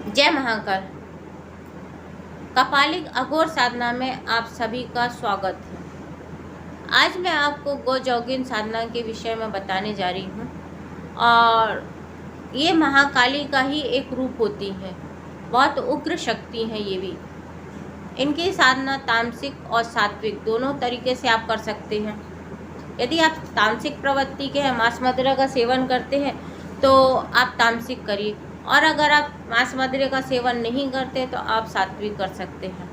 जय महाकाल। कपालिक अघोर साधना में आप सभी का स्वागत है। आज मैं आपको गो जोगिन साधना के विषय में बताने जा रही हूँ और ये महाकाली का ही एक रूप होती है। बहुत उग्र शक्ति है ये भी। इनकी साधना तामसिक और सात्विक दोनों तरीके से आप कर सकते हैं। यदि आप तामसिक प्रवृत्ति के हैं, मांस मदिरा का सेवन करते हैं, तो आप तामसिक करिए, और अगर आप मांस मदिरे का सेवन नहीं करते तो आप सात्विक कर सकते हैं।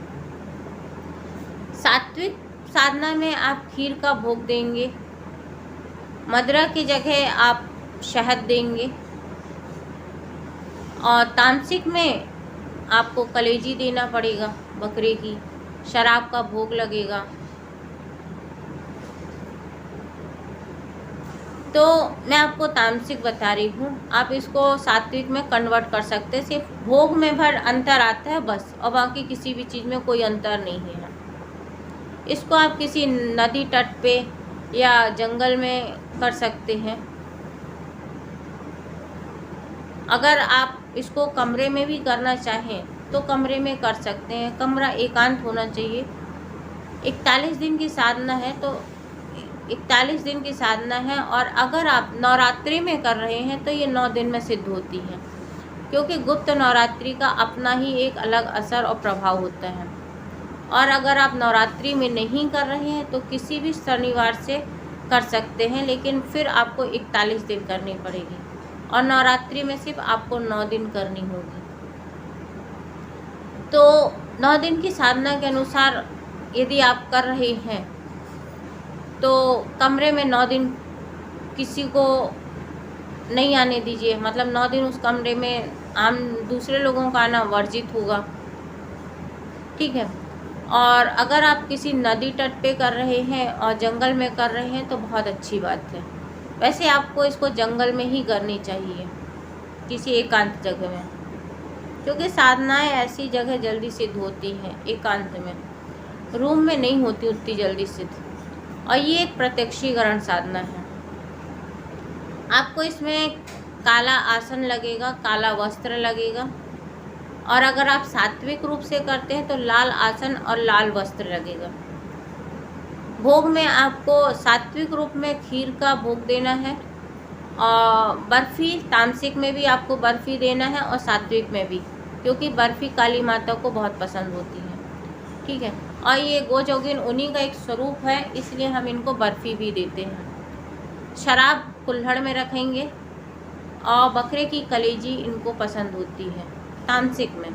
सात्विक साधना में आप खीर का भोग देंगे, मदिरा की जगह आप शहद देंगे, और तामसिक में आपको कलेजी देना पड़ेगा बकरे की, शराब का भोग लगेगा। तो मैं आपको तामसिक बता रही हूँ, आप इसको सात्विक में कन्वर्ट कर सकते हैं। सिर्फ भोग में भर अंतर आता है बस, और बाकी किसी भी चीज़ में कोई अंतर नहीं है। इसको आप किसी नदी तट पे या जंगल में कर सकते हैं। अगर आप इसको कमरे में भी करना चाहें तो कमरे में कर सकते हैं। कमरा एकांत होना चाहिए। 41 दिन की साधना है, तो 41 दिन की साधना है, और अगर आप नवरात्रि में कर रहे हैं तो ये 9 दिन में सिद्ध होती है, क्योंकि गुप्त नवरात्रि का अपना ही एक अलग असर और प्रभाव होता है। और अगर आप नवरात्रि में नहीं कर रहे हैं तो किसी भी शनिवार से कर सकते हैं, लेकिन फिर आपको 41 दिन करनी पड़ेगी, और नवरात्रि में सिर्फ आपको 9 दिन करनी होगी। तो 9 दिन की साधना के अनुसार यदि आप कर रहे हैं तो कमरे में 9 दिन किसी को नहीं आने दीजिए। मतलब 9 दिन उस कमरे में आम दूसरे लोगों का आना वर्जित होगा, ठीक है। और अगर आप किसी नदी तट पे कर रहे हैं और जंगल में कर रहे हैं तो बहुत अच्छी बात है। वैसे आपको इसको जंगल में ही करनी चाहिए, किसी एकांत जगह में, क्योंकि साधनाएं ऐसी जगह जल्दी सिद्ध होती हैं एकांत में। रूम में नहीं होती उतनी जल्दी सिद्ध। और ये एक प्रत्यक्षीकरण साधना है। आपको इसमें काला आसन लगेगा, काला वस्त्र लगेगा, और अगर आप सात्विक रूप से करते हैं तो लाल आसन और लाल वस्त्र लगेगा। भोग में आपको सात्विक रूप में खीर का भोग देना है, और बर्फ़ी तामसिक में भी आपको बर्फ़ी देना है, और सात्विक में भी, क्योंकि बर्फ़ी काली माता को बहुत पसंद होती है, ठीक है। और ये गो जोगिन उन्हीं का एक स्वरूप है, इसलिए हम इनको बर्फ़ी भी देते हैं। शराब कुल्हड़ में रखेंगे, और बकरे की कलेजी इनको पसंद होती है तामसिक में,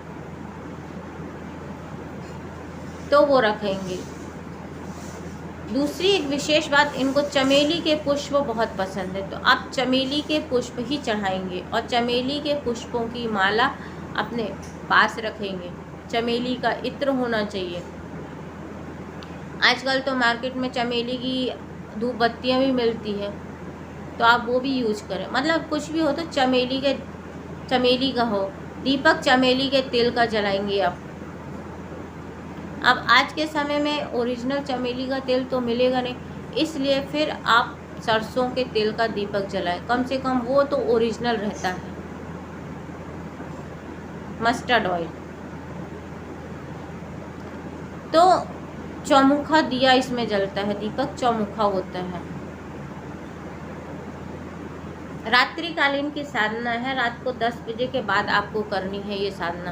तो वो रखेंगे। दूसरी एक विशेष बात, इनको चमेली के पुष्प बहुत पसंद है, तो आप चमेली के पुष्प ही चढ़ाएंगे, और चमेली के पुष्पों की माला अपने पास रखेंगे। चमेली का इत्र होना चाहिए। आजकल तो मार्केट में चमेली की धूप बत्तियाँ भी मिलती है, तो आप वो भी यूज करें। मतलब कुछ भी हो तो चमेली का हो। दीपक चमेली के तेल का जलाएंगे आप। अब आज के समय में ओरिजिनल चमेली का तेल तो मिलेगा नहीं, इसलिए फिर आप सरसों के तेल का दीपक जलाएं। कम से कम वो तो ओरिजिनल रहता है। Mustard oil. तो चौमुखा दिया इसमें जलता है, दीपक चौमुखा होता है। रात्रिकालीन की साधना है, रात को 10 बजे के बाद आपको करनी है ये साधना।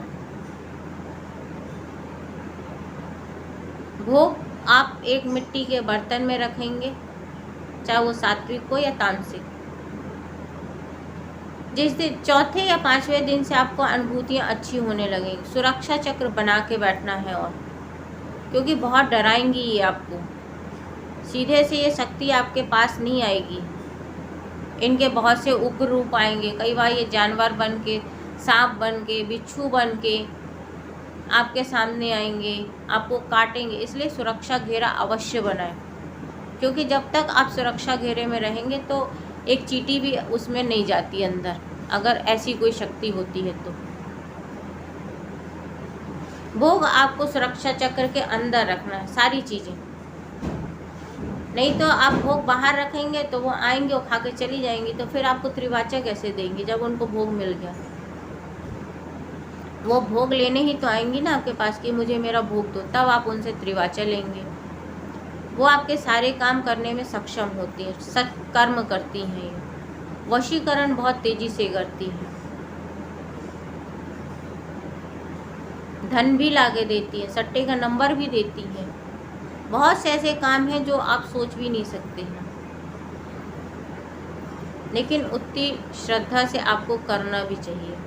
भोग आप एक मिट्टी के बर्तन में रखेंगे, चाहे वो सात्विक हो या तामसिक। जिस दिन चौथे या 5वें दिन से आपको अनुभूतियाँ अच्छी होने लगेंगी। सुरक्षा चक्र बना के बैठना है, और क्योंकि बहुत डराएंगी ये आपको। सीधे से ये शक्ति आपके पास नहीं आएगी। इनके बहुत से उग्र रूप आएंगे। कई बार ये जानवर बन के, सांप बन के, बिच्छू बन के आपके सामने आएंगे, आपको काटेंगे। इसलिए सुरक्षा घेरा अवश्य बनाएं, क्योंकि जब तक आप सुरक्षा घेरे में रहेंगे तो एक चींटी भी उसमें नहीं जाती अंदर, अगर ऐसी कोई शक्ति होती है तो। भोग आपको सुरक्षा चक्र के अंदर रखना है सारी चीज़ें, नहीं तो आप भोग बाहर रखेंगे तो वो आएंगे और खा के चली जाएंगी, तो फिर आपको त्रिवाचा कैसे देंगी जब उनको भोग मिल गया। वो भोग लेने ही तो आएंगी ना आपके पास कि मुझे मेरा भोग दो, तब आप उनसे त्रिवाचा लेंगे। वो आपके सारे काम करने में सक्षम होती हैं, सत्कर्म करती हैं। ये वशीकरण बहुत तेजी से करती है, धन भी लाके देती है, सट्टे का नंबर भी देती है। बहुत से ऐसे काम हैं जो आप सोच भी नहीं सकते हैं, लेकिन उतनी श्रद्धा से आपको करना भी चाहिए।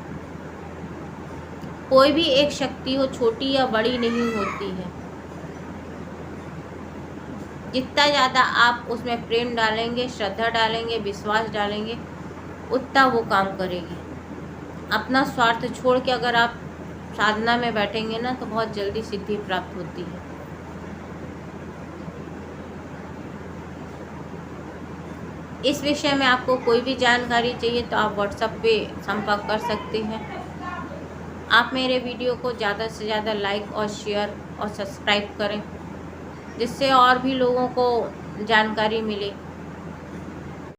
कोई भी एक शक्ति हो, छोटी या बड़ी नहीं होती है। जितना ज़्यादा आप उसमें प्रेम डालेंगे, श्रद्धा डालेंगे, विश्वास डालेंगे, उतना वो काम करेगी। अपना स्वार्थ छोड़ के अगर आप साधना में बैठेंगे ना, तो बहुत जल्दी सिद्धि प्राप्त होती है। इस विषय में आपको कोई भी जानकारी चाहिए तो आप व्हाट्सएप पे संपर्क कर सकते हैं। आप मेरे वीडियो को ज़्यादा से ज़्यादा लाइक और शेयर और सब्सक्राइब करें, जिससे और भी लोगों को जानकारी मिले।